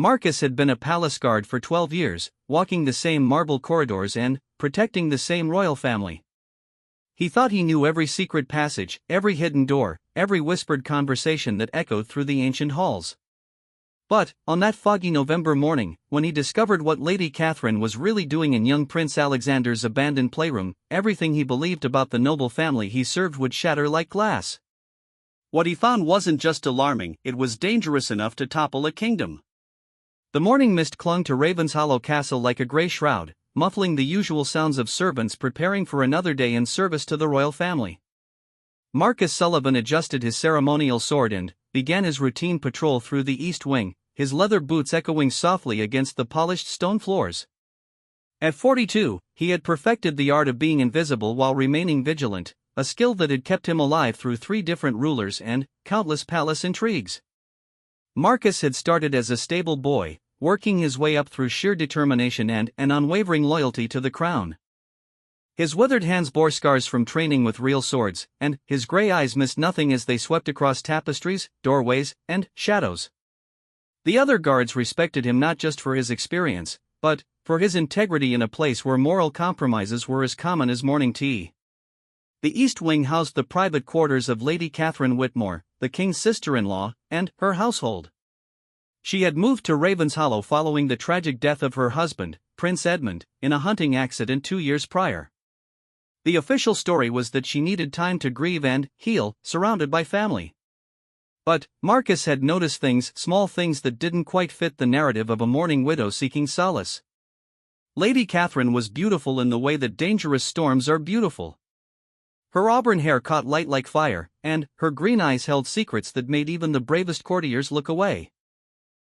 Marcus had been a palace guard for 12 years, walking the same marble corridors and protecting the same royal family. He thought he knew every secret passage, every hidden door, every whispered conversation that echoed through the ancient halls. But, on that foggy November morning, when he discovered what Lady Catherine was really doing in young Prince Alexander's abandoned playroom, everything he believed about the noble family he served would shatter like glass. What he found wasn't just alarming, it was dangerous enough to topple a kingdom. The morning mist clung to Ravenshollow Castle like a grey shroud, muffling the usual sounds of servants preparing for another day in service to the royal family. Marcus Sullivan adjusted his ceremonial sword and began his routine patrol through the east wing, his leather boots echoing softly against the polished stone floors. At 42, he had perfected the art of being invisible while remaining vigilant, a skill that had kept him alive through 3 different rulers and countless palace intrigues. Marcus had started as a stable boy, working his way up through sheer determination and an unwavering loyalty to the crown. His withered hands bore scars from training with real swords, and his grey eyes missed nothing as they swept across tapestries, doorways, and shadows. The other guards respected him not just for his experience, but for his integrity in a place where moral compromises were as common as morning tea. The East Wing housed the private quarters of Lady Catherine Whitmore, the king's sister-in-law, and her household. She had moved to Ravenshollow following the tragic death of her husband, Prince Edmund, in a hunting accident 2 years prior. The official story was that she needed time to grieve and heal, surrounded by family. But Marcus had noticed small things that didn't quite fit the narrative of a mourning widow seeking solace. Lady Catherine was beautiful in the way that dangerous storms are beautiful. Her auburn hair caught light like fire, and her green eyes held secrets that made even the bravest courtiers look away.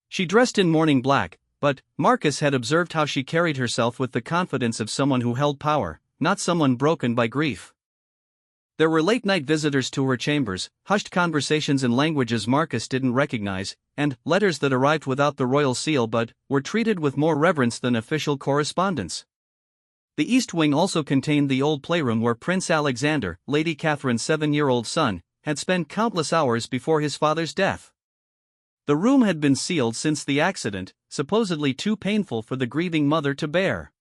She dressed in mourning black, but Marcus had observed how she carried herself with the confidence of someone who held power, not someone broken by grief. There were late-night visitors to her chambers, hushed conversations in languages Marcus didn't recognize, and letters that arrived without the royal seal but were treated with more reverence than official correspondence. The East Wing also contained the old playroom where Prince Alexander, Lady Catherine's 7-year-old son, had spent countless hours before his father's death. The room had been sealed since the accident, supposedly too painful for the grieving mother to bear.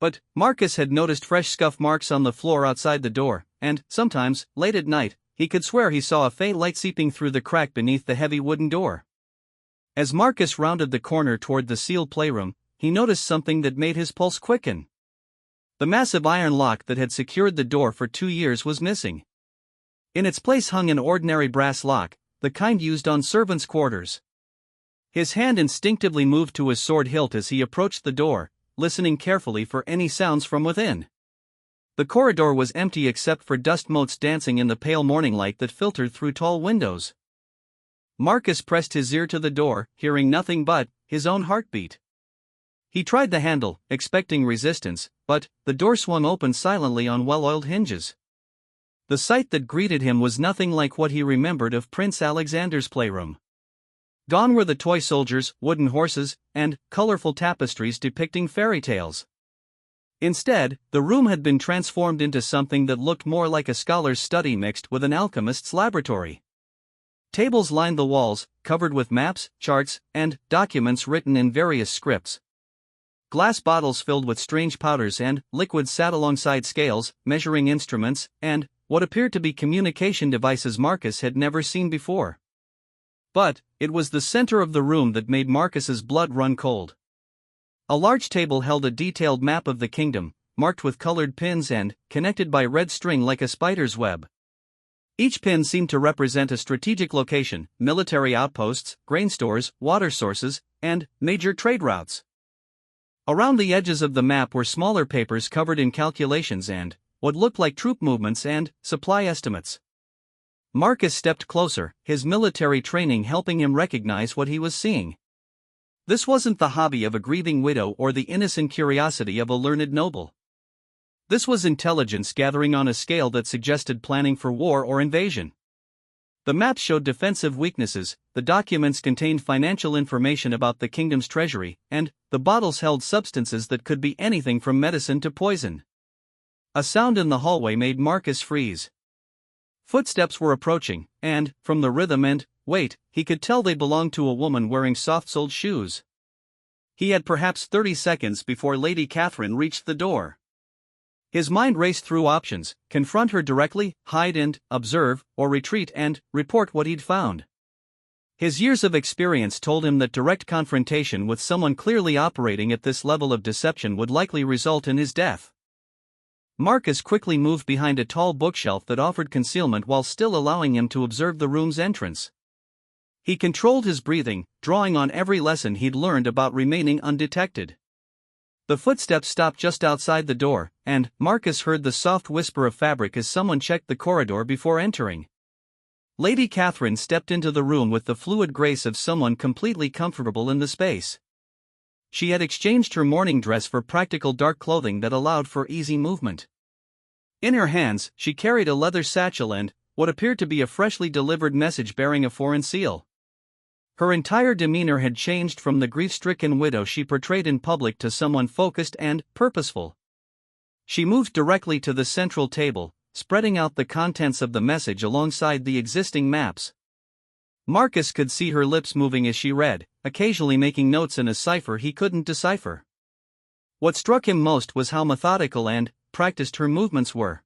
But Marcus had noticed fresh scuff marks on the floor outside the door, and sometimes, late at night, he could swear he saw a faint light seeping through the crack beneath the heavy wooden door. As Marcus rounded the corner toward the sealed playroom, he noticed something that made his pulse quicken. The massive iron lock that had secured the door for 2 years was missing. In its place hung an ordinary brass lock, the kind used on servants' quarters. His hand instinctively moved to his sword hilt as he approached the door, listening carefully for any sounds from within. The corridor was empty except for dust motes dancing in the pale morning light that filtered through tall windows. Marcus pressed his ear to the door, hearing nothing but his own heartbeat. He tried the handle, expecting resistance, but the door swung open silently on well-oiled hinges. The sight that greeted him was nothing like what he remembered of Prince Alexander's playroom. Gone were the toy soldiers, wooden horses, and colorful tapestries depicting fairy tales. Instead, the room had been transformed into something that looked more like a scholar's study mixed with an alchemist's laboratory. Tables lined the walls, covered with maps, charts, and documents written in various scripts. Glass bottles filled with strange powders and liquids sat alongside scales, measuring instruments, and what appeared to be communication devices Marcus had never seen before. But it was the center of the room that made Marcus's blood run cold. A large table held a detailed map of the kingdom, marked with colored pins and connected by red string like a spider's web. Each pin seemed to represent a strategic location, military outposts, grain stores, water sources, and major trade routes. Around the edges of the map were smaller papers covered in calculations and what looked like troop movements and supply estimates. Marcus stepped closer, his military training helping him recognize what he was seeing. This wasn't the hobby of a grieving widow or the innocent curiosity of a learned noble. This was intelligence gathering on a scale that suggested planning for war or invasion. The map showed defensive weaknesses, the documents contained financial information about the kingdom's treasury, and the bottles held substances that could be anything from medicine to poison. A sound in the hallway made Marcus freeze. Footsteps were approaching, and, from the rhythm and weight, he could tell they belonged to a woman wearing soft-soled shoes. He had perhaps 30 seconds before Lady Catherine reached the door. His mind raced through options: confront her directly, hide and observe, or retreat and report what he'd found. His years of experience told him that direct confrontation with someone clearly operating at this level of deception would likely result in his death. Marcus quickly moved behind a tall bookshelf that offered concealment while still allowing him to observe the room's entrance. He controlled his breathing, drawing on every lesson he'd learned about remaining undetected. The footsteps stopped just outside the door, and Marcus heard the soft whisper of fabric as someone checked the corridor before entering. Lady Catherine stepped into the room with the fluid grace of someone completely comfortable in the space. She had exchanged her morning dress for practical dark clothing that allowed for easy movement. In her hands, she carried a leather satchel and what appeared to be a freshly delivered message bearing a foreign seal. Her entire demeanor had changed from the grief-stricken widow she portrayed in public to someone focused and purposeful. She moved directly to the central table, spreading out the contents of the message alongside the existing maps. Marcus could see her lips moving as she read, occasionally making notes in a cipher he couldn't decipher. What struck him most was how methodical and practiced her movements were.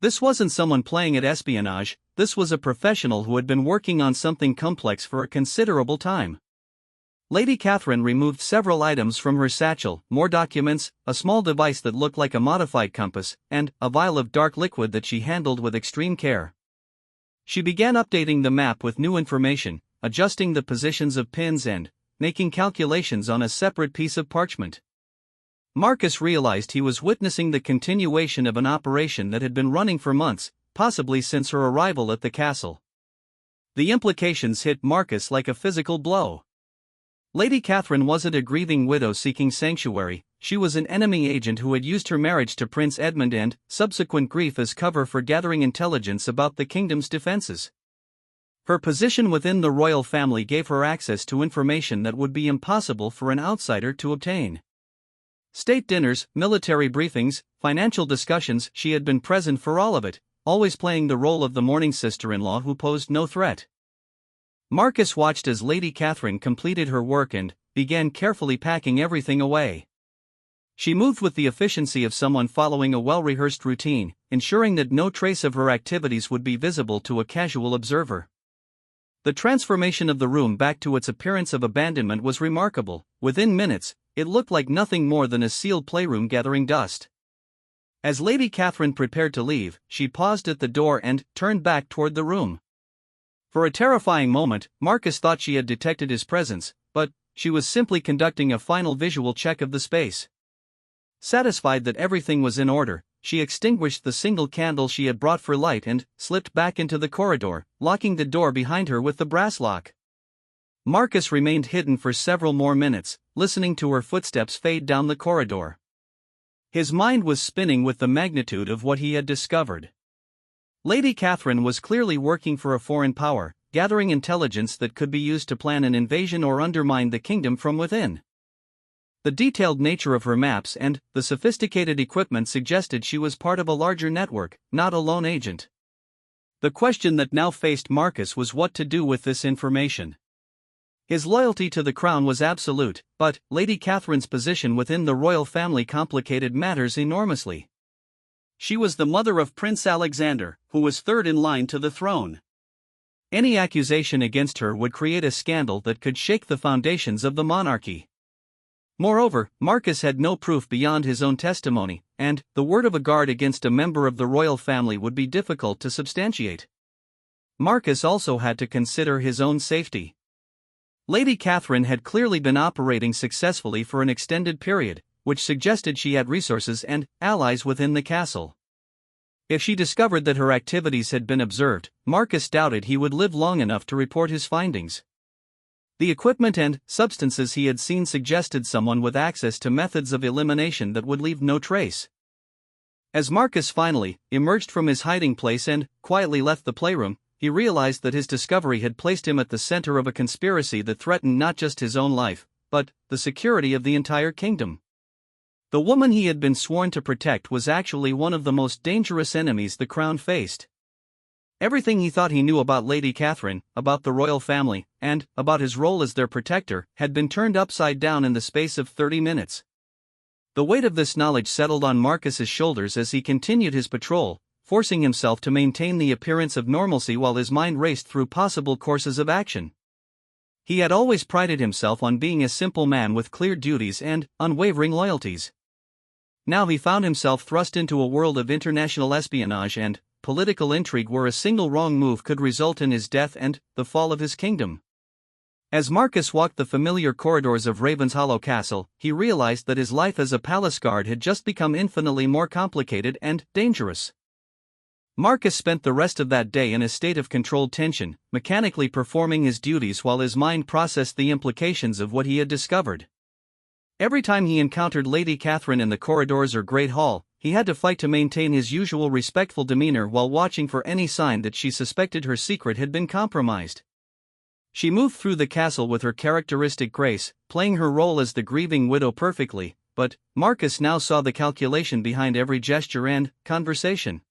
This wasn't someone playing at espionage, this was a professional who had been working on something complex for a considerable time. Lady Catherine removed several items from her satchel: more documents, a small device that looked like a modified compass, and a vial of dark liquid that she handled with extreme care. She began updating the map with new information, adjusting the positions of pins and making calculations on a separate piece of parchment. Marcus realized he was witnessing the continuation of an operation that had been running for months, possibly since her arrival at the castle. The implications hit Marcus like a physical blow. Lady Catherine wasn't a grieving widow seeking sanctuary, she was an enemy agent who had used her marriage to Prince Edmund and subsequent grief as cover for gathering intelligence about the kingdom's defenses. Her position within the royal family gave her access to information that would be impossible for an outsider to obtain. State dinners, military briefings, financial discussions, she had been present for all of it, always playing the role of the mourning sister-in-law who posed no threat. Marcus watched as Lady Catherine completed her work and began carefully packing everything away. She moved with the efficiency of someone following a well-rehearsed routine, ensuring that no trace of her activities would be visible to a casual observer. The transformation of the room back to its appearance of abandonment was remarkable. Within minutes, it looked like nothing more than a sealed playroom gathering dust. As Lady Catherine prepared to leave, she paused at the door and turned back toward the room. For a terrifying moment, Marcus thought she had detected his presence, but she was simply conducting a final visual check of the space. Satisfied that everything was in order, she extinguished the single candle she had brought for light and slipped back into the corridor, locking the door behind her with the brass lock. Marcus remained hidden for several more minutes, listening to her footsteps fade down the corridor. His mind was spinning with the magnitude of what he had discovered. Lady Catherine was clearly working for a foreign power, gathering intelligence that could be used to plan an invasion or undermine the kingdom from within. The detailed nature of her maps and the sophisticated equipment suggested she was part of a larger network, not a lone agent. The question that now faced Marcus was what to do with this information. His loyalty to the crown was absolute, but Lady Catherine's position within the royal family complicated matters enormously. She was the mother of Prince Alexander, who was third in line to the throne. Any accusation against her would create a scandal that could shake the foundations of the monarchy. Moreover, Marcus had no proof beyond his own testimony, and the word of a guard against a member of the royal family would be difficult to substantiate. Marcus also had to consider his own safety. Lady Catherine had clearly been operating successfully for an extended period, which suggested she had resources and allies within the castle. If she discovered that her activities had been observed, Marcus doubted he would live long enough to report his findings. The equipment and substances he had seen suggested someone with access to methods of elimination that would leave no trace. As Marcus finally emerged from his hiding place and quietly left the playroom, he realized that his discovery had placed him at the center of a conspiracy that threatened not just his own life, but the security of the entire kingdom. The woman he had been sworn to protect was actually one of the most dangerous enemies the crown faced. Everything he thought he knew about Lady Catherine, about the royal family, and about his role as their protector, had been turned upside down in the space of 30 minutes. The weight of this knowledge settled on Marcus's shoulders as he continued his patrol, forcing himself to maintain the appearance of normalcy while his mind raced through possible courses of action. He had always prided himself on being a simple man with clear duties and unwavering loyalties. Now he found himself thrust into a world of international espionage and political intrigue where a single wrong move could result in his death and the fall of his kingdom. As Marcus walked the familiar corridors of Ravenshollow Castle, he realized that his life as a palace guard had just become infinitely more complicated and dangerous. Marcus spent the rest of that day in a state of controlled tension, mechanically performing his duties while his mind processed the implications of what he had discovered. Every time he encountered Lady Catherine in the corridors or Great Hall, he had to fight to maintain his usual respectful demeanor while watching for any sign that she suspected her secret had been compromised. She moved through the castle with her characteristic grace, playing her role as the grieving widow perfectly, but Marcus now saw the calculation behind every gesture and conversation.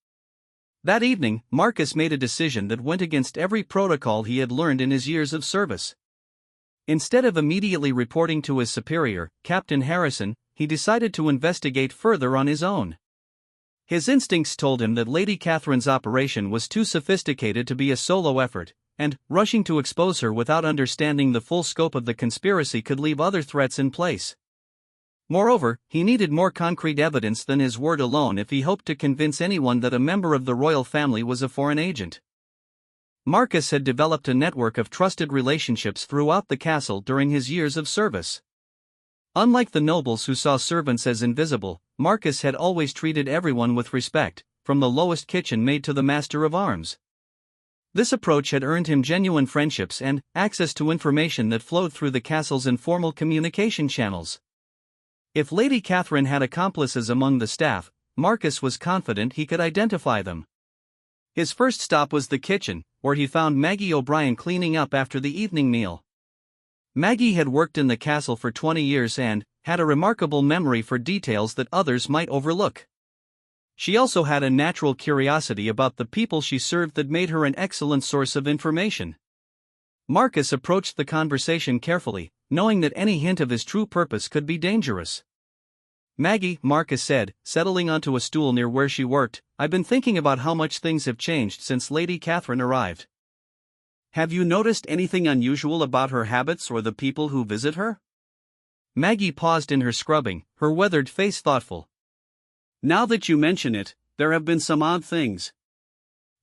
That evening, Marcus made a decision that went against every protocol he had learned in his years of service. Instead of immediately reporting to his superior, Captain Harrison, he decided to investigate further on his own. His instincts told him that Lady Catherine's operation was too sophisticated to be a solo effort, and rushing to expose her without understanding the full scope of the conspiracy could leave other threats in place. Moreover, he needed more concrete evidence than his word alone if he hoped to convince anyone that a member of the royal family was a foreign agent. Marcus had developed a network of trusted relationships throughout the castle during his years of service. Unlike the nobles who saw servants as invisible, Marcus had always treated everyone with respect, from the lowest kitchen maid to the master of arms. This approach had earned him genuine friendships and access to information that flowed through the castle's informal communication channels. If Lady Catherine had accomplices among the staff, Marcus was confident he could identify them. His first stop was the kitchen, where he found Maggie O'Brien cleaning up after the evening meal. Maggie had worked in the castle for 20 years and had a remarkable memory for details that others might overlook. She also had a natural curiosity about the people she served that made her an excellent source of information. Marcus approached the conversation carefully, knowing that any hint of his true purpose could be dangerous. "Maggie," Marcus said, settling onto a stool near where she worked, "I've been thinking about how much things have changed since Lady Catherine arrived. Have you noticed anything unusual about her habits or the people who visit her?" Maggie paused in her scrubbing, her weathered face thoughtful. "Now that you mention it, there have been some odd things.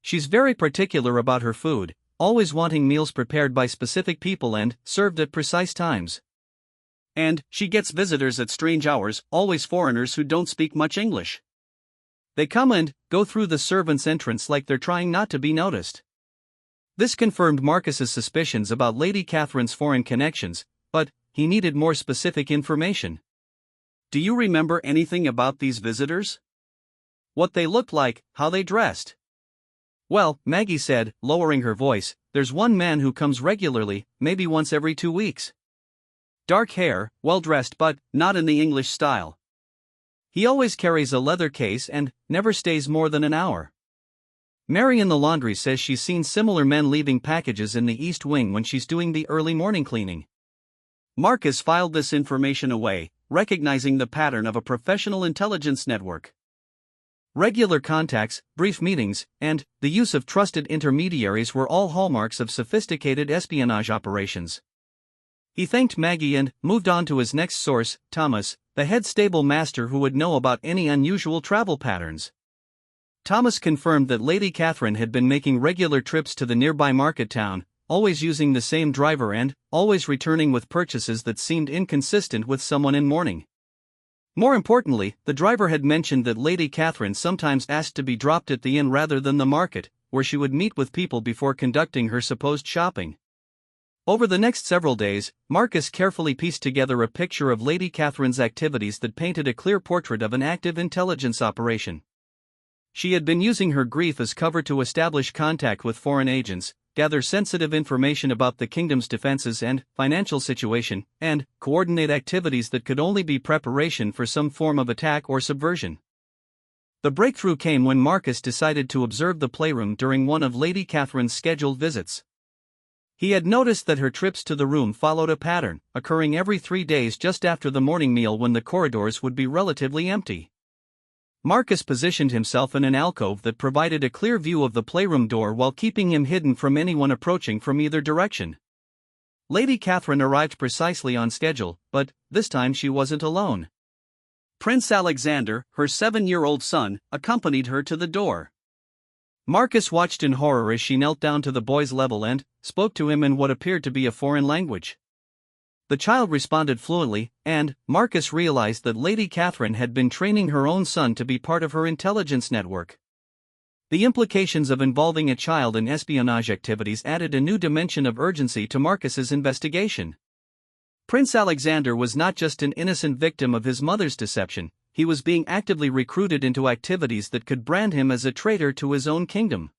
She's very particular about her food, always wanting meals prepared by specific people and served at precise times. And she gets visitors at strange hours, always foreigners who don't speak much English. They come and go through the servants' entrance like they're trying not to be noticed." This confirmed Marcus's suspicions about Lady Catherine's foreign connections, but he needed more specific information. "Do you remember anything about these visitors? What they looked like, how they dressed?" "Well," Maggie said, lowering her voice, "there's one man who comes regularly, maybe once every 2 weeks. Dark hair, well-dressed but not in the English style. He always carries a leather case and never stays more than an hour. Mary in the laundry says she's seen similar men leaving packages in the East Wing when she's doing the early morning cleaning." Marcus filed this information away, recognizing the pattern of a professional intelligence network. Regular contacts, brief meetings, and the use of trusted intermediaries were all hallmarks of sophisticated espionage operations. He thanked Maggie and moved on to his next source, Thomas, the head stable master who would know about any unusual travel patterns. Thomas confirmed that Lady Catherine had been making regular trips to the nearby market town, always using the same driver and always returning with purchases that seemed inconsistent with someone in mourning. More importantly, the driver had mentioned that Lady Catherine sometimes asked to be dropped at the inn rather than the market, where she would meet with people before conducting her supposed shopping. Over the next several days, Marcus carefully pieced together a picture of Lady Catherine's activities that painted a clear portrait of an active intelligence operation. She had been using her grief as cover to establish contact with foreign agents, gather sensitive information about the kingdom's defenses and financial situation, and coordinate activities that could only be preparation for some form of attack or subversion. The breakthrough came when Marcus decided to observe the playroom during one of Lady Catherine's scheduled visits. He had noticed that her trips to the room followed a pattern, occurring every 3 days just after the morning meal when the corridors would be relatively empty. Marcus positioned himself in an alcove that provided a clear view of the playroom door while keeping him hidden from anyone approaching from either direction. Lady Catherine arrived precisely on schedule, but this time she wasn't alone. Prince Alexander, her 7-year-old son, accompanied her to the door. Marcus watched in horror as she knelt down to the boy's level and spoke to him in what appeared to be a foreign language. The child responded fluently, and Marcus realized that Lady Catherine had been training her own son to be part of her intelligence network. The implications of involving a child in espionage activities added a new dimension of urgency to Marcus's investigation. Prince Alexander was not just an innocent victim of his mother's deception, he was being actively recruited into activities that could brand him as a traitor to his own kingdom.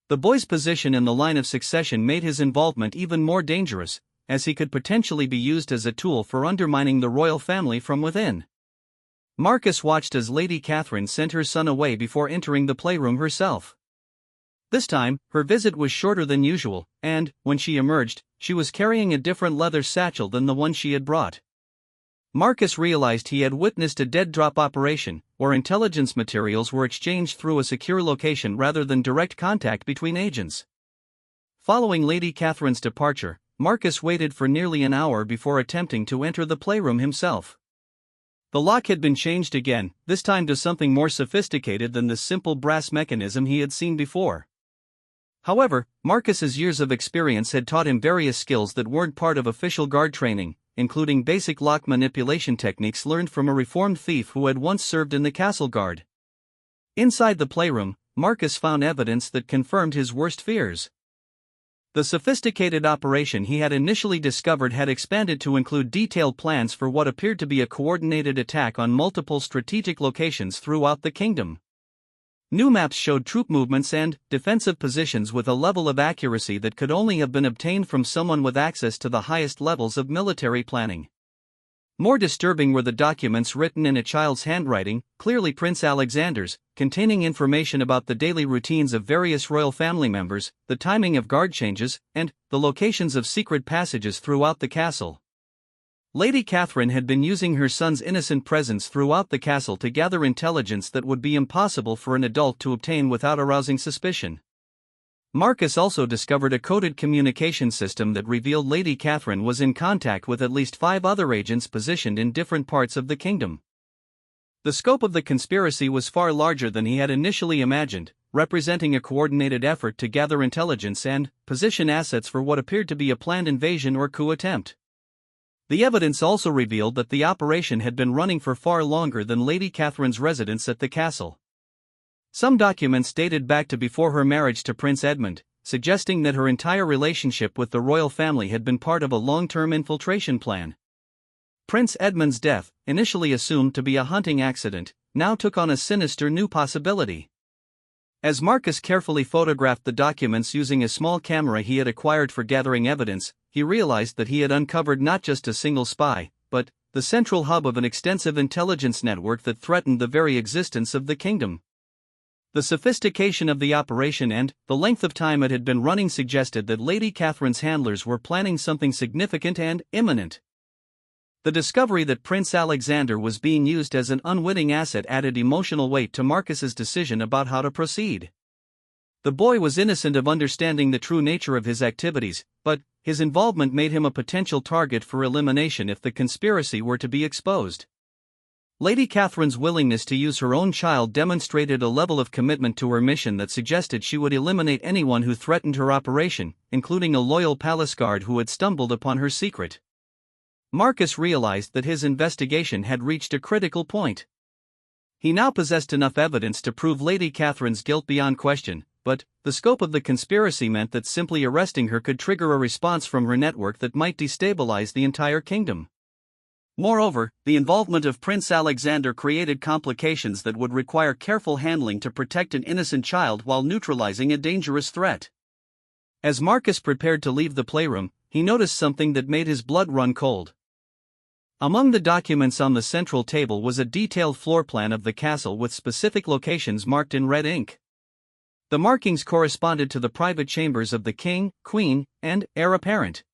The boy's position in the line of succession made his involvement even more dangerous, as he could potentially be used as a tool for undermining the royal family from within. Marcus watched as Lady Catherine sent her son away before entering the playroom herself. This time, her visit was shorter than usual, and, when she emerged, she was carrying a different leather satchel than the one she had brought. Marcus realized he had witnessed a dead-drop operation, where intelligence materials were exchanged through a secure location rather than direct contact between agents. Following Lady Catherine's departure, Marcus waited for nearly an hour before attempting to enter the playroom himself. The lock had been changed again, this time to something more sophisticated than the simple brass mechanism he had seen before. However, Marcus's years of experience had taught him various skills that weren't part of official guard training, including basic lock manipulation techniques learned from a reformed thief who had once served in the castle guard. Inside the playroom, Marcus found evidence that confirmed his worst fears. The sophisticated operation he had initially discovered had expanded to include detailed plans for what appeared to be a coordinated attack on multiple strategic locations throughout the kingdom. New maps showed troop movements and defensive positions with a level of accuracy that could only have been obtained from someone with access to the highest levels of military planning. More disturbing were the documents written in a child's handwriting, clearly Prince Alexander's, containing information about the daily routines of various royal family members, the timing of guard changes, and the locations of secret passages throughout the castle. Lady Catherine had been using her son's innocent presence throughout the castle to gather intelligence that would be impossible for an adult to obtain without arousing suspicion. Marcus also discovered a coded communication system that revealed Lady Catherine was in contact with at least 5 other agents positioned in different parts of the kingdom. The scope of the conspiracy was far larger than he had initially imagined, representing a coordinated effort to gather intelligence and position assets for what appeared to be a planned invasion or coup attempt. The evidence also revealed that the operation had been running for far longer than Lady Catherine's residence at the castle. Some documents dated back to before her marriage to Prince Edmund, suggesting that her entire relationship with the royal family had been part of a long-term infiltration plan. Prince Edmund's death, initially assumed to be a hunting accident, now took on a sinister new possibility. As Marcus carefully photographed the documents using a small camera he had acquired for gathering evidence, he realized that he had uncovered not just a single spy, but the central hub of an extensive intelligence network that threatened the very existence of the kingdom. The sophistication of the operation and the length of time it had been running suggested that Lady Catherine's handlers were planning something significant and imminent. The discovery that Prince Alexander was being used as an unwitting asset added emotional weight to Marcus's decision about how to proceed. The boy was innocent of understanding the true nature of his activities, but his involvement made him a potential target for elimination if the conspiracy were to be exposed. Lady Catherine's willingness to use her own child demonstrated a level of commitment to her mission that suggested she would eliminate anyone who threatened her operation, including a loyal palace guard who had stumbled upon her secret. Marcus realized that his investigation had reached a critical point. He now possessed enough evidence to prove Lady Catherine's guilt beyond question, but the scope of the conspiracy meant that simply arresting her could trigger a response from her network that might destabilize the entire kingdom. Moreover, the involvement of Prince Alexander created complications that would require careful handling to protect an innocent child while neutralizing a dangerous threat. As Marcus prepared to leave the playroom, he noticed something that made his blood run cold. Among the documents on the central table was a detailed floor plan of the castle with specific locations marked in red ink. The markings corresponded to the private chambers of the king, queen, and heir apparent.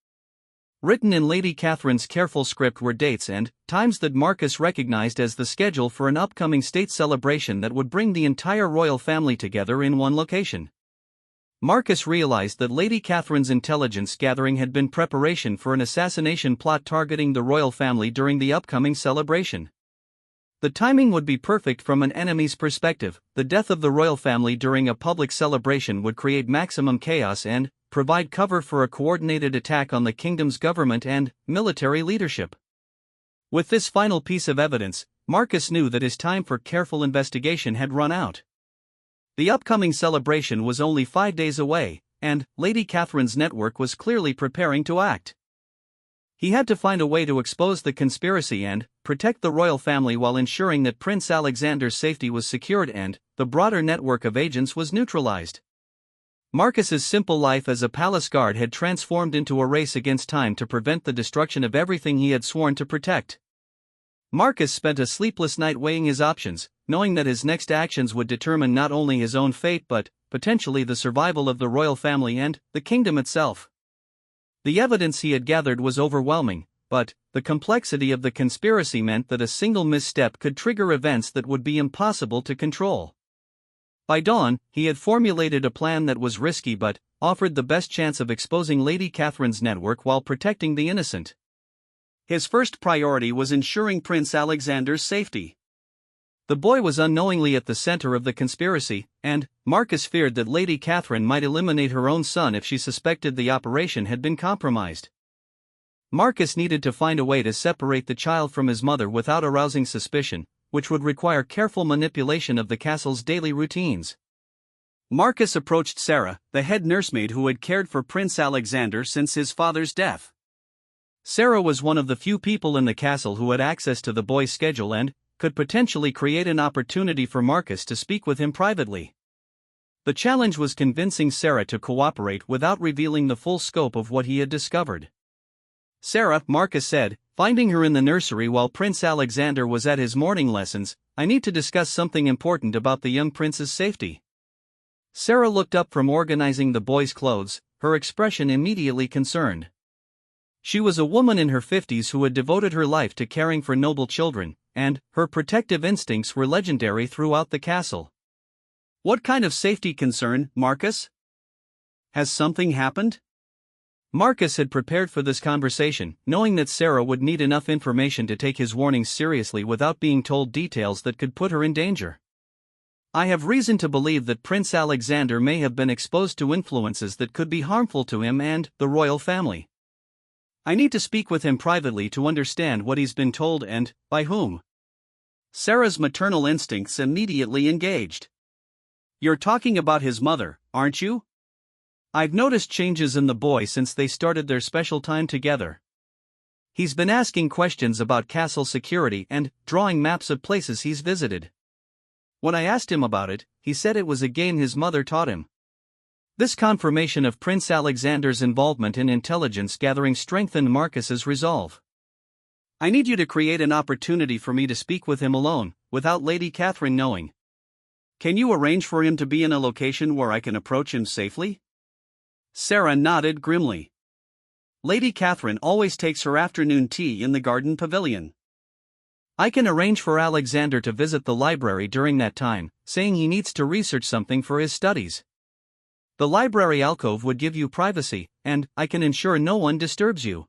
Written in Lady Catherine's careful script were dates and times that Marcus recognized as the schedule for an upcoming state celebration that would bring the entire royal family together in one location. Marcus realized that Lady Catherine's intelligence gathering had been preparation for an assassination plot targeting the royal family during the upcoming celebration. The timing would be perfect from an enemy's perspective. The death of the royal family during a public celebration would create maximum chaos and provide cover for a coordinated attack on the kingdom's government and military leadership. With this final piece of evidence, Marcus knew that his time for careful investigation had run out. The upcoming celebration was only 5 days away, and Lady Catherine's network was clearly preparing to act. He had to find a way to expose the conspiracy and protect the royal family while ensuring that Prince Alexander's safety was secured and the broader network of agents was neutralized. Marcus's simple life as a palace guard had transformed into a race against time to prevent the destruction of everything he had sworn to protect. Marcus spent a sleepless night weighing his options, knowing that his next actions would determine not only his own fate but, potentially, the survival of the royal family and the kingdom itself. The evidence he had gathered was overwhelming, but the complexity of the conspiracy meant that a single misstep could trigger events that would be impossible to control. By dawn, he had formulated a plan that was risky but offered the best chance of exposing Lady Catherine's network while protecting the innocent. His first priority was ensuring Prince Alexander's safety. The boy was unknowingly at the center of the conspiracy, and Marcus feared that Lady Catherine might eliminate her own son if she suspected the operation had been compromised. Marcus needed to find a way to separate the child from his mother without arousing suspicion, which would require careful manipulation of the castle's daily routines. Marcus approached Sarah, the head nursemaid who had cared for Prince Alexander since his father's death. Sarah was one of the few people in the castle who had access to the boy's schedule and could potentially create an opportunity for Marcus to speak with him privately. The challenge was convincing Sarah to cooperate without revealing the full scope of what he had discovered. "Sarah," Marcus said, finding her in the nursery while Prince Alexander was at his morning lessons, "I need to discuss something important about the young prince's safety." Sarah looked up from organizing the boy's clothes, her expression immediately concerned. She was a woman in her 50s who had devoted her life to caring for noble children, and her protective instincts were legendary throughout the castle. "What kind of safety concern, Marcus? Has something happened?" Marcus had prepared for this conversation, knowing that Sarah would need enough information to take his warnings seriously without being told details that could put her in danger. "I have reason to believe that Prince Alexander may have been exposed to influences that could be harmful to him and the royal family. I need to speak with him privately to understand what he's been told and by whom." Sarah's maternal instincts immediately engaged. "You're talking about his mother, aren't you? I've noticed changes in the boy since they started their special time together. He's been asking questions about castle security and drawing maps of places he's visited. When I asked him about it, he said it was a game his mother taught him." This confirmation of Prince Alexander's involvement in intelligence gathering strengthened Marcus's resolve. "I need you to create an opportunity for me to speak with him alone, without Lady Catherine knowing. Can you arrange for him to be in a location where I can approach him safely?" Sarah nodded grimly. "Lady Catherine always takes her afternoon tea in the garden pavilion. I can arrange for Alexander to visit the library during that time, saying he needs to research something for his studies. The library alcove would give you privacy, and I can ensure no one disturbs you."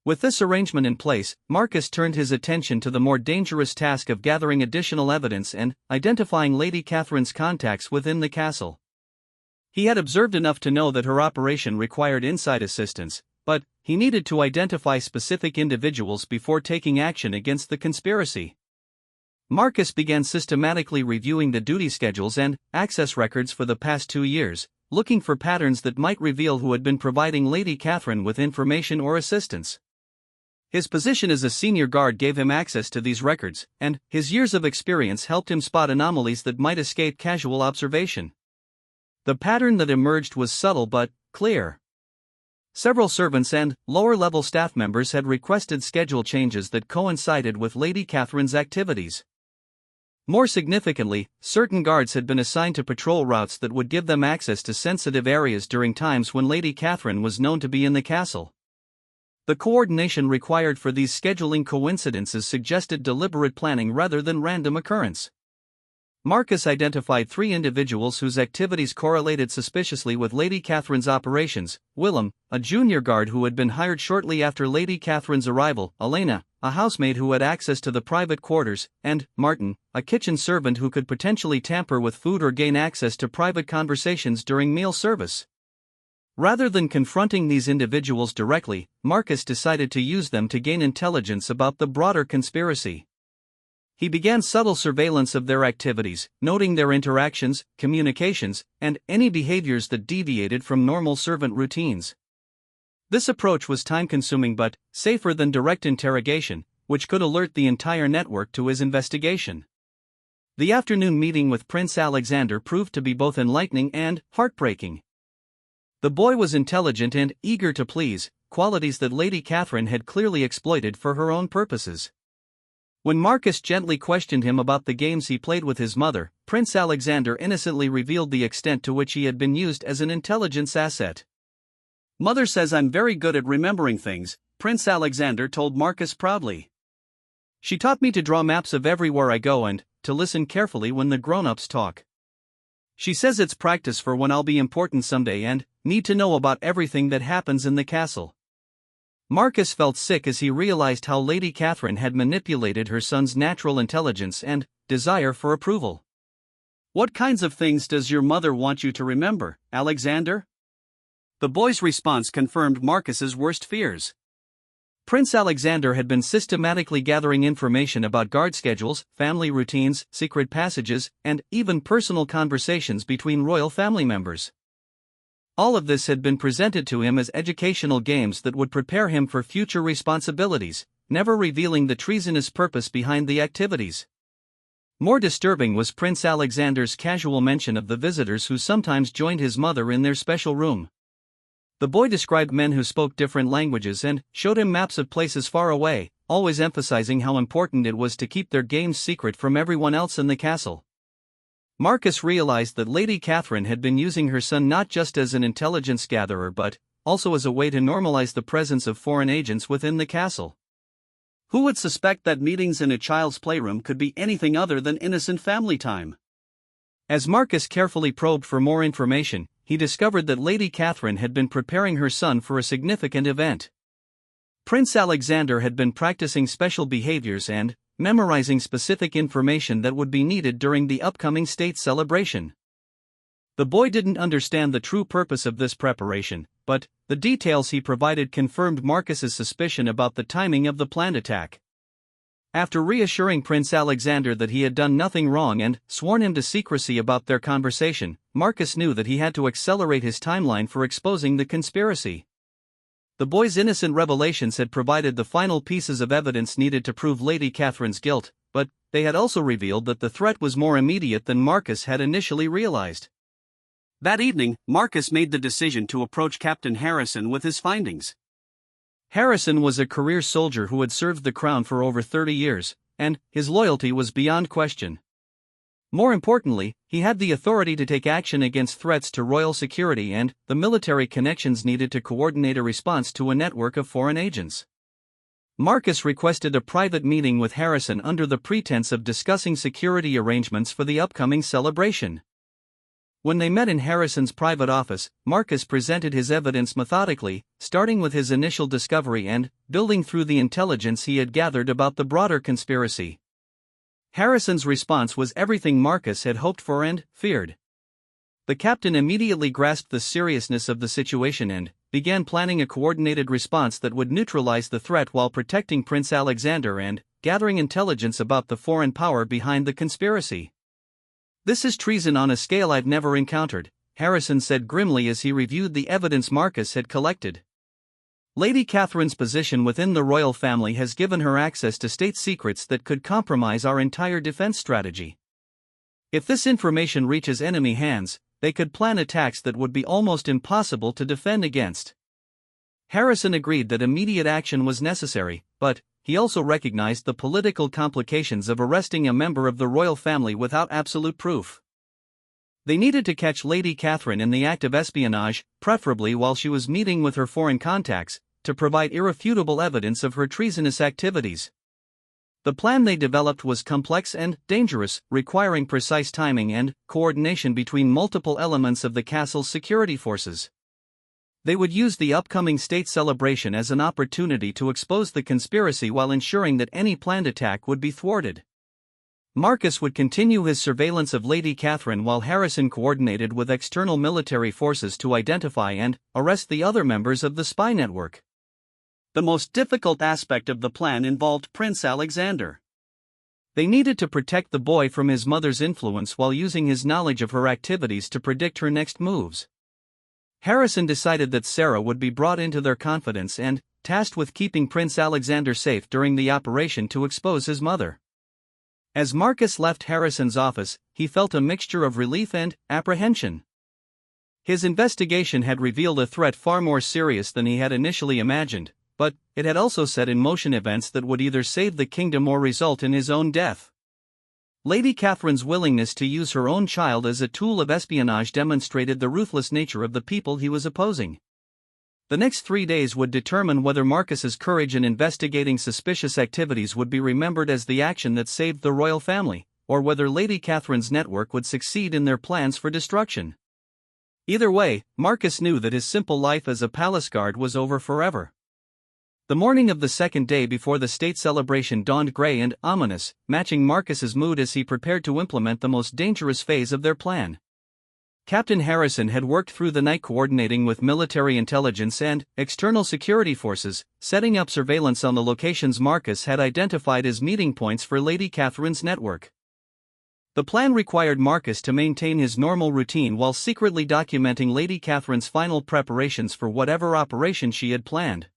With this arrangement in place, Marcus turned his attention to the more dangerous task of gathering additional evidence and identifying Lady Catherine's contacts within the castle. He had observed enough to know that her operation required inside assistance, but he needed to identify specific individuals before taking action against the conspiracy. Marcus began systematically reviewing the duty schedules and access records for the past 2 years, looking for patterns that might reveal who had been providing Lady Catherine with information or assistance. His position as a senior guard gave him access to these records, and his years of experience helped him spot anomalies that might escape casual observation. The pattern that emerged was subtle but clear. Several servants and lower-level staff members had requested schedule changes that coincided with Lady Catherine's activities. More significantly, certain guards had been assigned to patrol routes that would give them access to sensitive areas during times when Lady Catherine was known to be in the castle. The coordination required for these scheduling coincidences suggested deliberate planning rather than random occurrence. Marcus identified 3 individuals whose activities correlated suspiciously with Lady Catherine's operations: Willem, a junior guard who had been hired shortly after Lady Catherine's arrival; Elena, a housemaid who had access to the private quarters; and Martin, a kitchen servant who could potentially tamper with food or gain access to private conversations during meal service. Rather than confronting these individuals directly, Marcus decided to use them to gain intelligence about the broader conspiracy. He began subtle surveillance of their activities, noting their interactions, communications, and any behaviors that deviated from normal servant routines. This approach was time-consuming but safer than direct interrogation, which could alert the entire network to his investigation. The afternoon meeting with Prince Alexander proved to be both enlightening and heartbreaking. The boy was intelligent and eager to please, qualities that Lady Catherine had clearly exploited for her own purposes. When Marcus gently questioned him about the games he played with his mother, Prince Alexander innocently revealed the extent to which he had been used as an intelligence asset. "Mother says I'm very good at remembering things," Prince Alexander told Marcus proudly. "She taught me to draw maps of everywhere I go and to listen carefully when the grown-ups talk. She says it's practice for when I'll be important someday and need to know about everything that happens in the castle." Marcus felt sick as he realized how Lady Catherine had manipulated her son's natural intelligence and desire for approval. "What kinds of things does your mother want you to remember, Alexander?" The boy's response confirmed Marcus's worst fears. Prince Alexander had been systematically gathering information about guard schedules, family routines, secret passages, and even personal conversations between royal family members. All of this had been presented to him as educational games that would prepare him for future responsibilities, never revealing the treasonous purpose behind the activities. More disturbing was Prince Alexander's casual mention of the visitors who sometimes joined his mother in their special room. The boy described men who spoke different languages and showed him maps of places far away, always emphasizing how important it was to keep their games secret from everyone else in the castle. Marcus realized that Lady Catherine had been using her son not just as an intelligence gatherer but also as a way to normalize the presence of foreign agents within the castle. Who would suspect that meetings in a child's playroom could be anything other than innocent family time? As Marcus carefully probed for more information, he discovered that Lady Catherine had been preparing her son for a significant event. Prince Alexander had been practicing special behaviors and memorizing specific information that would be needed during the upcoming state celebration. The boy didn't understand the true purpose of this preparation, but the details he provided confirmed Marcus's suspicion about the timing of the planned attack. After reassuring Prince Alexander that he had done nothing wrong and sworn him to secrecy about their conversation, Marcus knew that he had to accelerate his timeline for exposing the conspiracy. The boy's innocent revelations had provided the final pieces of evidence needed to prove Lady Catherine's guilt, but they had also revealed that the threat was more immediate than Marcus had initially realized. That evening, Marcus made the decision to approach Captain Harrison with his findings. Harrison was a career soldier who had served the crown for over 30 years, and his loyalty was beyond question. More importantly, he had the authority to take action against threats to royal security and the military connections needed to coordinate a response to a network of foreign agents. Marcus requested a private meeting with Harrison under the pretense of discussing security arrangements for the upcoming celebration. When they met in Harrison's private office, Marcus presented his evidence methodically, starting with his initial discovery and building through the intelligence he had gathered about the broader conspiracy. Harrison's response was everything Marcus had hoped for and feared. The captain immediately grasped the seriousness of the situation and began planning a coordinated response that would neutralize the threat while protecting Prince Alexander and gathering intelligence about the foreign power behind the conspiracy. "This is treason on a scale I've never encountered," Harrison said grimly as he reviewed the evidence Marcus had collected. "Lady Catherine's position within the royal family has given her access to state secrets that could compromise our entire defense strategy. If this information reaches enemy hands, they could plan attacks that would be almost impossible to defend against." Harrison agreed that immediate action was necessary, but he also recognized the political complications of arresting a member of the royal family without absolute proof. They needed to catch Lady Catherine in the act of espionage, preferably while she was meeting with her foreign contacts, to provide irrefutable evidence of her treasonous activities. The plan they developed was complex and dangerous, requiring precise timing and coordination between multiple elements of the castle's security forces. They would use the upcoming state celebration as an opportunity to expose the conspiracy while ensuring that any planned attack would be thwarted. Marcus would continue his surveillance of Lady Catherine while Harrison coordinated with external military forces to identify and arrest the other members of the spy network. The most difficult aspect of the plan involved Prince Alexander. They needed to protect the boy from his mother's influence while using his knowledge of her activities to predict her next moves. Harrison decided that Sarah would be brought into their confidence and tasked with keeping Prince Alexander safe during the operation to expose his mother. As Marcus left Harrison's office, he felt a mixture of relief and apprehension. His investigation had revealed a threat far more serious than he had initially imagined, but it had also set in motion events that would either save the kingdom or result in his own death. Lady Catherine's willingness to use her own child as a tool of espionage demonstrated the ruthless nature of the people he was opposing. The next 3 days would determine whether Marcus's courage in investigating suspicious activities would be remembered as the action that saved the royal family, or whether Lady Catherine's network would succeed in their plans for destruction. Either way, Marcus knew that his simple life as a palace guard was over forever. The morning of the second day before the state celebration dawned gray and ominous, matching Marcus's mood as he prepared to implement the most dangerous phase of their plan. Captain Harrison had worked through the night coordinating with military intelligence and external security forces, setting up surveillance on the locations Marcus had identified as meeting points for Lady Catherine's network. The plan required Marcus to maintain his normal routine while secretly documenting Lady Catherine's final preparations for whatever operation she had planned.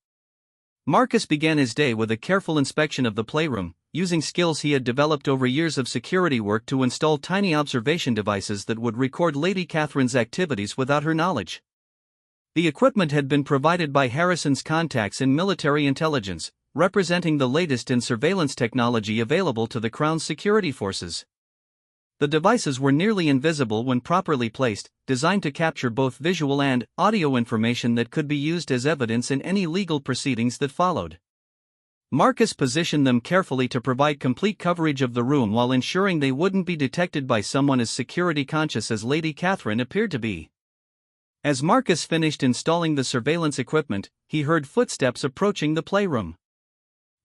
Marcus began his day with a careful inspection of the playroom, using skills he had developed over years of security work to install tiny observation devices that would record Lady Catherine's activities without her knowledge. The equipment had been provided by Harrison's contacts in military intelligence, representing the latest in surveillance technology available to the Crown's security forces. The devices were nearly invisible when properly placed, designed to capture both visual and audio information that could be used as evidence in any legal proceedings that followed. Marcus positioned them carefully to provide complete coverage of the room while ensuring they wouldn't be detected by someone as security conscious as Lady Catherine appeared to be. As Marcus finished installing the surveillance equipment, he heard footsteps approaching the playroom.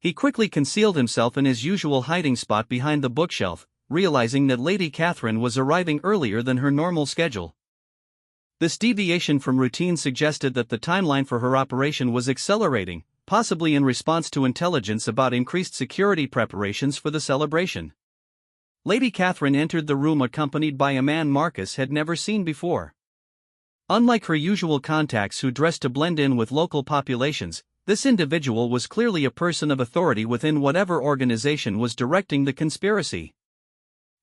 He quickly concealed himself in his usual hiding spot behind the bookshelf, realizing that Lady Catherine was arriving earlier than her normal schedule. This deviation from routine suggested that the timeline for her operation was accelerating, possibly in response to intelligence about increased security preparations for the celebration. Lady Catherine entered the room accompanied by a man Marcus had never seen before. Unlike her usual contacts who dressed to blend in with local populations, this individual was clearly a person of authority within whatever organization was directing the conspiracy.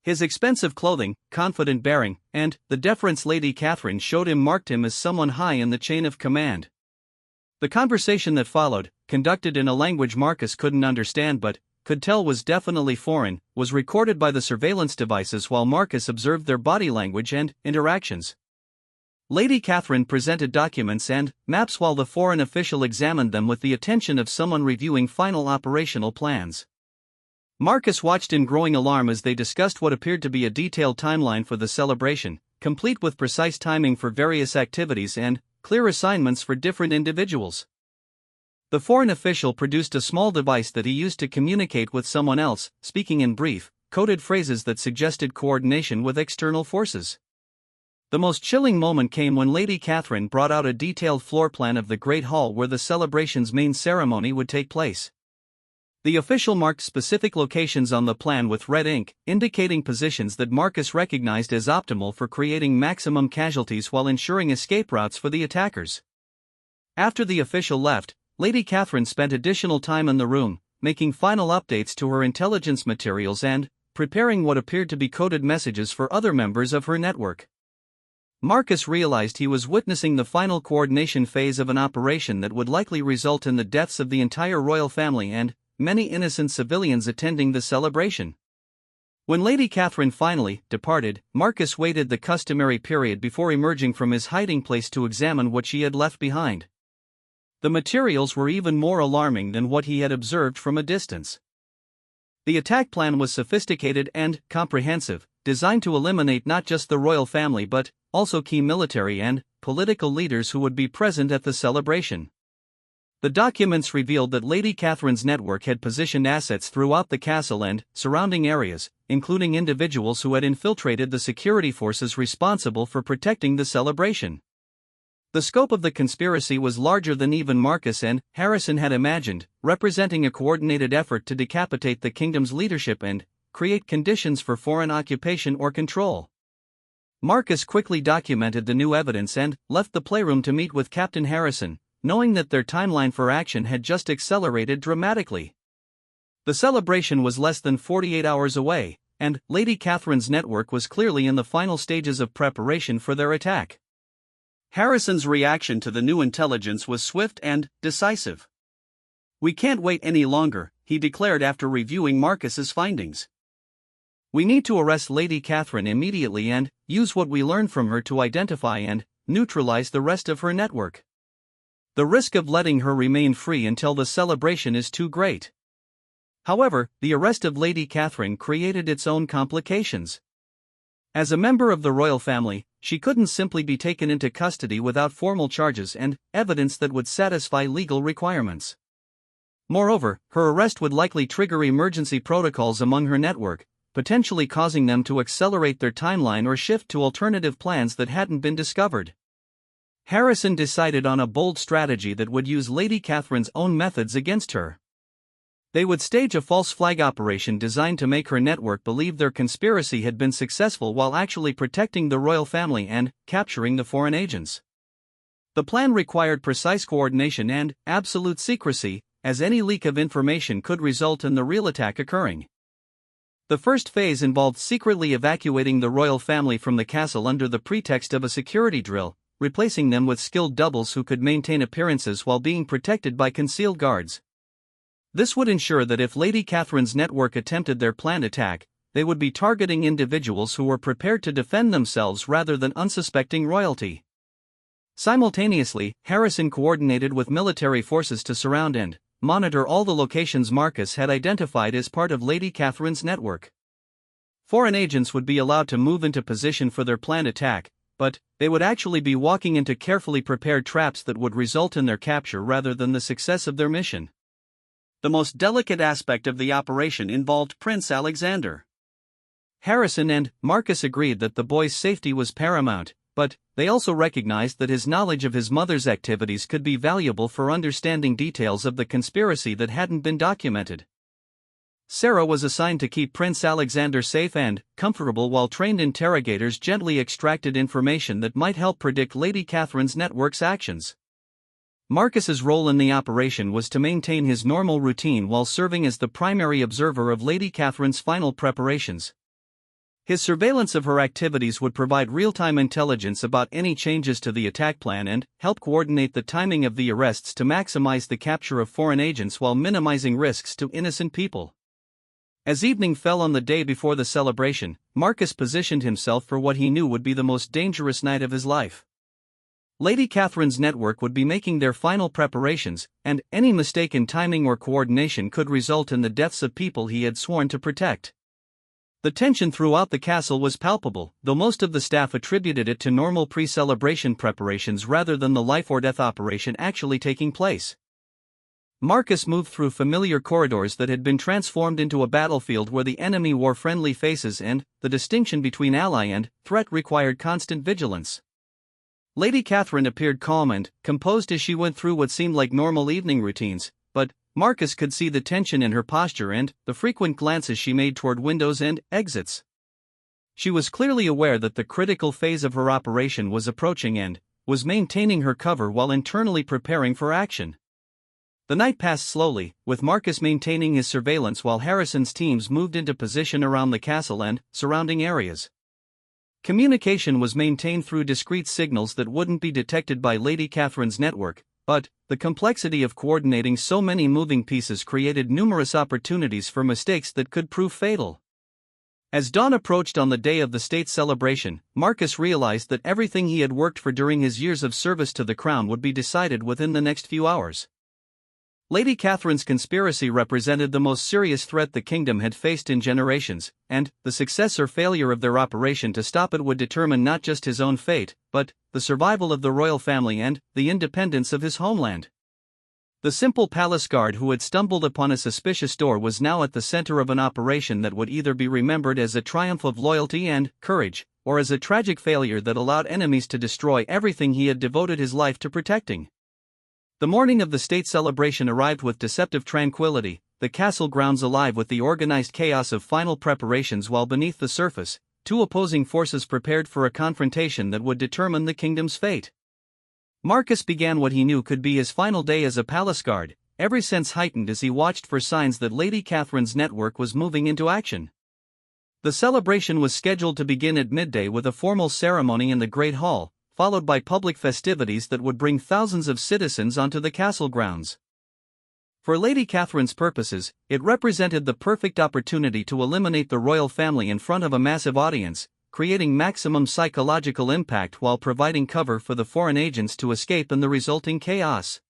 His expensive clothing, confident bearing, and the deference Lady Catherine showed him marked him as someone high in the chain of command. The conversation that followed, conducted in a language Marcus couldn't understand but could tell was definitely foreign, was recorded by the surveillance devices while Marcus observed their body language and interactions. Lady Catherine presented documents and maps while the foreign official examined them with the attention of someone reviewing final operational plans. Marcus watched in growing alarm as they discussed what appeared to be a detailed timeline for the celebration, complete with precise timing for various activities and clear assignments for different individuals. The foreign official produced a small device that he used to communicate with someone else, speaking in brief, coded phrases that suggested coordination with external forces. The most chilling moment came when Lady Catherine brought out a detailed floor plan of the Great Hall where the celebration's main ceremony would take place. The official marked specific locations on the plan with red ink, indicating positions that Marcus recognized as optimal for creating maximum casualties while ensuring escape routes for the attackers. After the official left, Lady Catherine spent additional time in the room, making final updates to her intelligence materials and preparing what appeared to be coded messages for other members of her network. Marcus realized he was witnessing the final coordination phase of an operation that would likely result in the deaths of the entire royal family and many innocent civilians attending the celebration. When Lady Catherine finally departed, Marcus waited the customary period before emerging from his hiding place to examine what she had left behind. The materials were even more alarming than what he had observed from a distance. The attack plan was sophisticated and comprehensive, designed to eliminate not just the royal family but also key military and political leaders who would be present at the celebration. The documents revealed that Lady Catherine's network had positioned assets throughout the castle and surrounding areas, including individuals who had infiltrated the security forces responsible for protecting the celebration. The scope of the conspiracy was larger than even Marcus and Harrison had imagined, representing a coordinated effort to decapitate the kingdom's leadership and create conditions for foreign occupation or control. Marcus quickly documented the new evidence and left the playroom to meet with Captain Harrison, knowing that their timeline for action had just accelerated dramatically. The celebration was less than 48 hours away, and Lady Catherine's network was clearly in the final stages of preparation for their attack. Harrison's reaction to the new intelligence was swift and decisive. "We can't wait any longer," he declared after reviewing Marcus's findings. "We need to arrest Lady Catherine immediately and use what we learned from her to identify and neutralize the rest of her network. The risk of letting her remain free until the celebration is too great." However, the arrest of Lady Catherine created its own complications. As a member of the royal family, she couldn't simply be taken into custody without formal charges and evidence that would satisfy legal requirements. Moreover, her arrest would likely trigger emergency protocols among her network, potentially causing them to accelerate their timeline or shift to alternative plans that hadn't been discovered. Harrison decided on a bold strategy that would use Lady Catherine's own methods against her. They would stage a false flag operation designed to make her network believe their conspiracy had been successful while actually protecting the royal family and capturing the foreign agents. The plan required precise coordination and absolute secrecy, as any leak of information could result in the real attack occurring. The first phase involved secretly evacuating the royal family from the castle under the pretext of a security drill, replacing them with skilled doubles who could maintain appearances while being protected by concealed guards. This would ensure that if Lady Catherine's network attempted their planned attack, they would be targeting individuals who were prepared to defend themselves rather than unsuspecting royalty. Simultaneously, Harrison coordinated with military forces to surround and monitor all the locations Marcus had identified as part of Lady Catherine's network. Foreign agents would be allowed to move into position for their planned attack, but they would actually be walking into carefully prepared traps that would result in their capture rather than the success of their mission. The most delicate aspect of the operation involved Prince Alexander. Harrison and Marcus agreed that the boy's safety was paramount, but they also recognized that his knowledge of his mother's activities could be valuable for understanding details of the conspiracy that hadn't been documented. Sarah was assigned to keep Prince Alexander safe and comfortable while trained interrogators gently extracted information that might help predict Lady Catherine's network's actions. Marcus's role in the operation was to maintain his normal routine while serving as the primary observer of Lady Catherine's final preparations. His surveillance of her activities would provide real-time intelligence about any changes to the attack plan and help coordinate the timing of the arrests to maximize the capture of foreign agents while minimizing risks to innocent people. As evening fell on the day before the celebration, Marcus positioned himself for what he knew would be the most dangerous night of his life. Lady Catherine's network would be making their final preparations, and any mistake in timing or coordination could result in the deaths of people he had sworn to protect. The tension throughout the castle was palpable, though most of the staff attributed it to normal pre-celebration preparations rather than the life-or-death operation actually taking place. Marcus moved through familiar corridors that had been transformed into a battlefield where the enemy wore friendly faces and the distinction between ally and threat required constant vigilance. Lady Catherine appeared calm and composed as she went through what seemed like normal evening routines, but Marcus could see the tension in her posture and the frequent glances she made toward windows and exits. She was clearly aware that the critical phase of her operation was approaching and was maintaining her cover while internally preparing for action. The night passed slowly, with Marcus maintaining his surveillance while Harrison's teams moved into position around the castle and surrounding areas. Communication was maintained through discreet signals that wouldn't be detected by Lady Catherine's network, but the complexity of coordinating so many moving pieces created numerous opportunities for mistakes that could prove fatal. As dawn approached on the day of the state celebration, Marcus realized that everything he had worked for during his years of service to the crown would be decided within the next few hours. Lady Catherine's conspiracy represented the most serious threat the kingdom had faced in generations, and the success or failure of their operation to stop it would determine not just his own fate, but the survival of the royal family and the independence of his homeland. The simple palace guard who had stumbled upon a suspicious door was now at the center of an operation that would either be remembered as a triumph of loyalty and courage, or as a tragic failure that allowed enemies to destroy everything he had devoted his life to protecting. The morning of the state celebration arrived with deceptive tranquility, the castle grounds alive with the organized chaos of final preparations, while beneath the surface, two opposing forces prepared for a confrontation that would determine the kingdom's fate. Marcus began what he knew could be his final day as a palace guard, every sense heightened as he watched for signs that Lady Catherine's network was moving into action. The celebration was scheduled to begin at midday with a formal ceremony in the Great Hall, followed by public festivities that would bring thousands of citizens onto the castle grounds. For Lady Catherine's purposes, it represented the perfect opportunity to eliminate the royal family in front of a massive audience, creating maximum psychological impact while providing cover for the foreign agents to escape in the resulting chaos.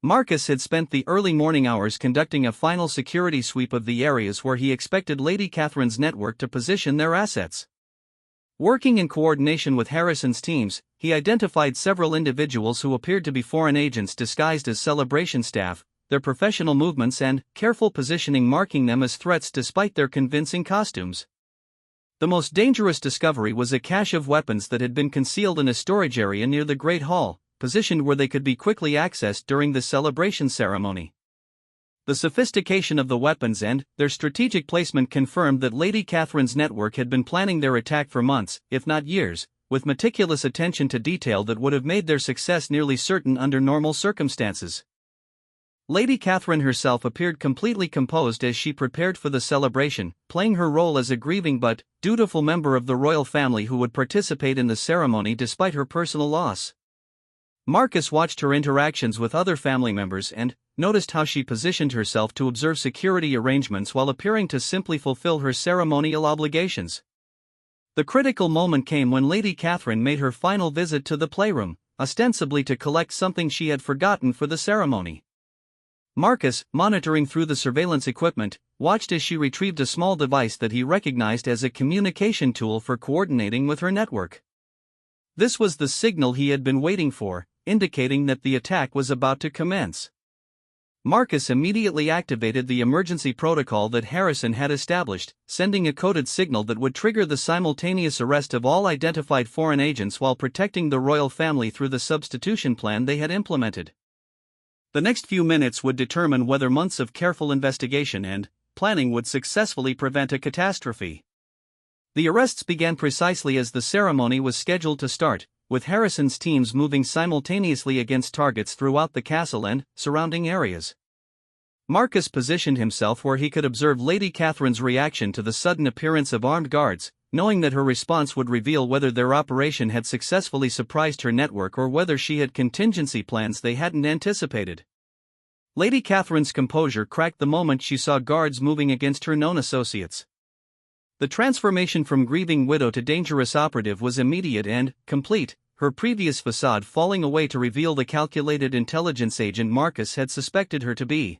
Marcus had spent the early morning hours conducting a final security sweep of the areas where he expected Lady Catherine's network to position their assets. Working in coordination with Harrison's teams, he identified several individuals who appeared to be foreign agents disguised as celebration staff, their professional movements and careful positioning marking them as threats despite their convincing costumes. The most dangerous discovery was a cache of weapons that had been concealed in a storage area near the Great Hall, positioned where they could be quickly accessed during the celebration ceremony. The sophistication of the weapons and their strategic placement confirmed that Lady Catherine's network had been planning their attack for months, if not years, with meticulous attention to detail that would have made their success nearly certain under normal circumstances. Lady Catherine herself appeared completely composed as she prepared for the celebration, playing her role as a grieving but dutiful member of the royal family who would participate in the ceremony despite her personal loss. Marcus watched her interactions with other family members and noticed how she positioned herself to observe security arrangements while appearing to simply fulfill her ceremonial obligations. The critical moment came when Lady Catherine made her final visit to the playroom, ostensibly to collect something she had forgotten for the ceremony. Marcus, monitoring through the surveillance equipment, watched as she retrieved a small device that he recognized as a communication tool for coordinating with her network. This was the signal he had been waiting for, indicating that the attack was about to commence. Marcus immediately activated the emergency protocol that Harrison had established, sending a coded signal that would trigger the simultaneous arrest of all identified foreign agents while protecting the royal family through the substitution plan they had implemented. The next few minutes would determine whether months of careful investigation and planning would successfully prevent a catastrophe. The arrests began precisely as the ceremony was scheduled to start, with Harrison's teams moving simultaneously against targets throughout the castle and surrounding areas. Marcus positioned himself where he could observe Lady Catherine's reaction to the sudden appearance of armed guards, knowing that her response would reveal whether their operation had successfully surprised her network or whether she had contingency plans they hadn't anticipated. Lady Catherine's composure cracked the moment she saw guards moving against her known associates. The transformation from grieving widow to dangerous operative was immediate and complete, her previous facade falling away to reveal the calculated intelligence agent Marcus had suspected her to be.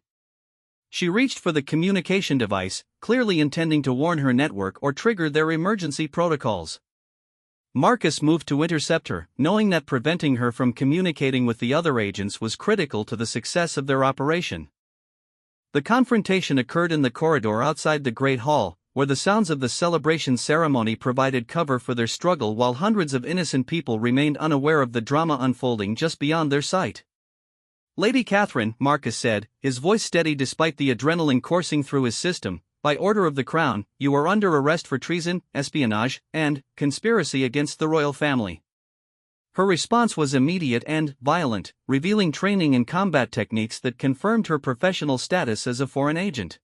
She reached for the communication device, clearly intending to warn her network or trigger their emergency protocols. Marcus moved to intercept her, knowing that preventing her from communicating with the other agents was critical to the success of their operation. The confrontation occurred in the corridor outside the Great Hall, where the sounds of the celebration ceremony provided cover for their struggle while hundreds of innocent people remained unaware of the drama unfolding just beyond their sight. "Lady Catherine," Marcus said, his voice steady despite the adrenaline coursing through his system, "by order of the Crown, you are under arrest for treason, espionage, and conspiracy against the royal family." Her response was immediate and violent, revealing training in combat techniques that confirmed her professional status as a foreign agent.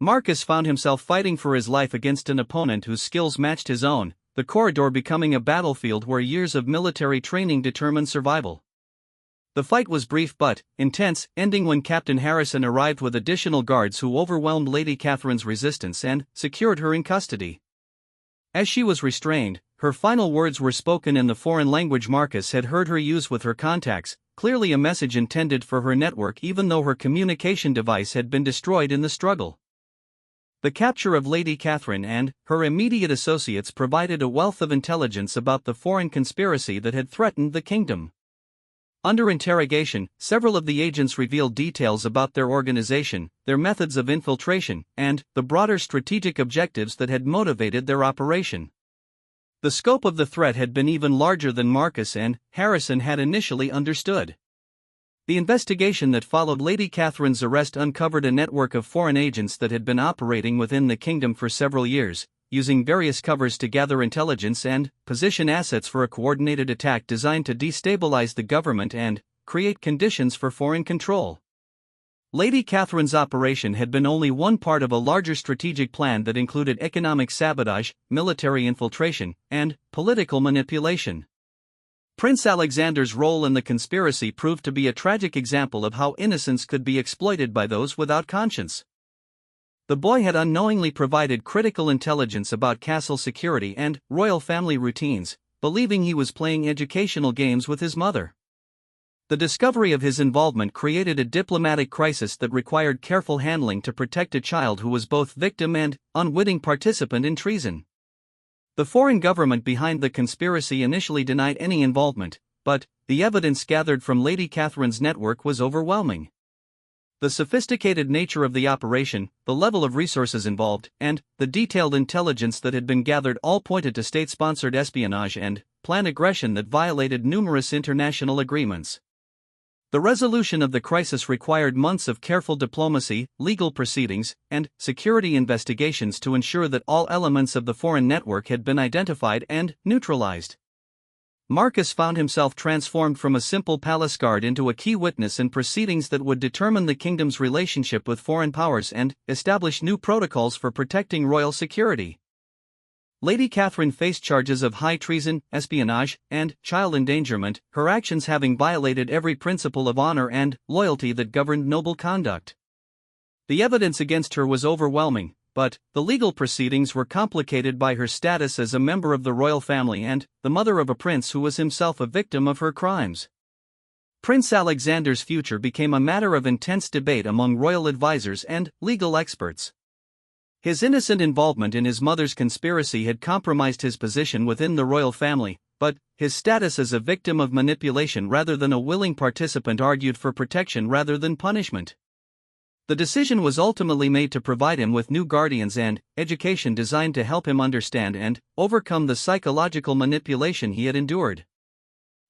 Marcus found himself fighting for his life against an opponent whose skills matched his own, the corridor becoming a battlefield where years of military training determined survival. The fight was brief but intense, ending when Captain Harrison arrived with additional guards who overwhelmed Lady Catherine's resistance and secured her in custody. As she was restrained, her final words were spoken in the foreign language Marcus had heard her use with her contacts, clearly a message intended for her network even though her communication device had been destroyed in the struggle. The capture of Lady Catherine and her immediate associates provided a wealth of intelligence about the foreign conspiracy that had threatened the kingdom. Under interrogation, several of the agents revealed details about their organization, their methods of infiltration, and the broader strategic objectives that had motivated their operation. The scope of the threat had been even larger than Marcus and Harrison had initially understood. The investigation that followed Lady Catherine's arrest uncovered a network of foreign agents that had been operating within the kingdom for several years, using various covers to gather intelligence and position assets for a coordinated attack designed to destabilize the government and create conditions for foreign control. Lady Catherine's operation had been only one part of a larger strategic plan that included economic sabotage, military infiltration, and political manipulation. Prince Alexander's role in the conspiracy proved to be a tragic example of how innocence could be exploited by those without conscience. The boy had unknowingly provided critical intelligence about castle security and royal family routines, believing he was playing educational games with his mother. The discovery of his involvement created a diplomatic crisis that required careful handling to protect a child who was both victim and unwitting participant in treason. The foreign government behind the conspiracy initially denied any involvement, but the evidence gathered from Lady Catherine's network was overwhelming. The sophisticated nature of the operation, the level of resources involved, and the detailed intelligence that had been gathered all pointed to state-sponsored espionage and planned aggression that violated numerous international agreements. The resolution of the crisis required months of careful diplomacy, legal proceedings, and security investigations to ensure that all elements of the foreign network had been identified and neutralized. Marcus found himself transformed from a simple palace guard into a key witness in proceedings that would determine the kingdom's relationship with foreign powers and establish new protocols for protecting royal security. Lady Catherine faced charges of high treason, espionage, and child endangerment, her actions having violated every principle of honor and loyalty that governed noble conduct. The evidence against her was overwhelming, but the legal proceedings were complicated by her status as a member of the royal family and the mother of a prince who was himself a victim of her crimes. Prince Alexander's future became a matter of intense debate among royal advisors and legal experts. His innocent involvement in his mother's conspiracy had compromised his position within the royal family, but his status as a victim of manipulation rather than a willing participant argued for protection rather than punishment. The decision was ultimately made to provide him with new guardians and education designed to help him understand and overcome the psychological manipulation he had endured.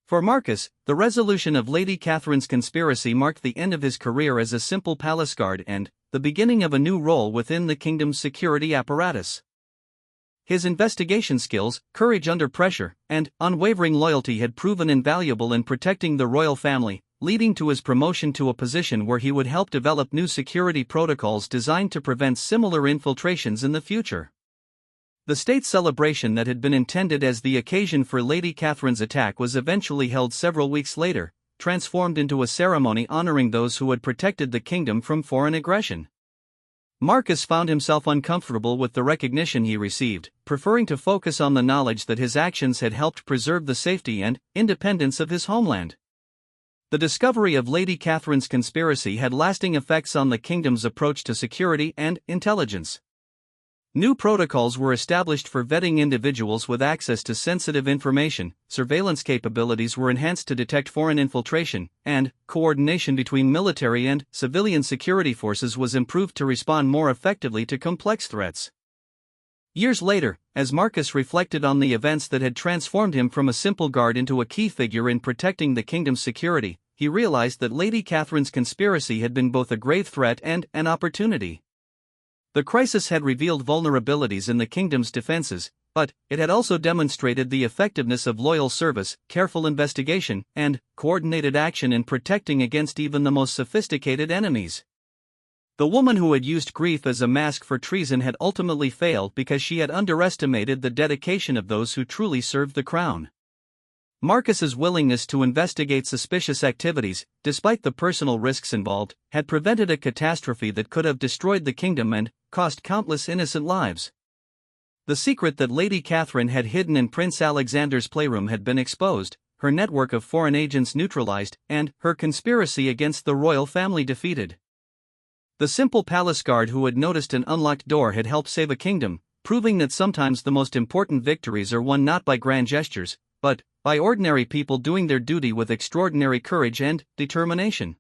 For Marcus, the resolution of Lady Catherine's conspiracy marked the end of his career as a simple palace guard and the beginning of a new role within the kingdom's security apparatus. His investigation skills, courage under pressure, and unwavering loyalty had proven invaluable in protecting the royal family, leading to his promotion to a position where he would help develop new security protocols designed to prevent similar infiltrations in the future. The state celebration that had been intended as the occasion for Lady Catherine's attack was eventually held several weeks later, transformed into a ceremony honoring those who had protected the kingdom from foreign aggression. Marcus found himself uncomfortable with the recognition he received, preferring to focus on the knowledge that his actions had helped preserve the safety and independence of his homeland. The discovery of Lady Catherine's conspiracy had lasting effects on the kingdom's approach to security and intelligence. New protocols were established for vetting individuals with access to sensitive information, surveillance capabilities were enhanced to detect foreign infiltration, and coordination between military and civilian security forces was improved to respond more effectively to complex threats. Years later, as Marcus reflected on the events that had transformed him from a simple guard into a key figure in protecting the kingdom's security, he realized that Lady Catherine's conspiracy had been both a grave threat and an opportunity. The crisis had revealed vulnerabilities in the kingdom's defenses, but it had also demonstrated the effectiveness of loyal service, careful investigation, and coordinated action in protecting against even the most sophisticated enemies. The woman who had used grief as a mask for treason had ultimately failed because she had underestimated the dedication of those who truly served the crown. Marcus's willingness to investigate suspicious activities, despite the personal risks involved, had prevented a catastrophe that could have destroyed the kingdom and cost countless innocent lives. The secret that Lady Catherine had hidden in Prince Alexander's playroom had been exposed, her network of foreign agents neutralized, and her conspiracy against the royal family defeated. The simple palace guard who had noticed an unlocked door had helped save a kingdom, proving that sometimes the most important victories are won not by grand gestures, but by ordinary people doing their duty with extraordinary courage and determination.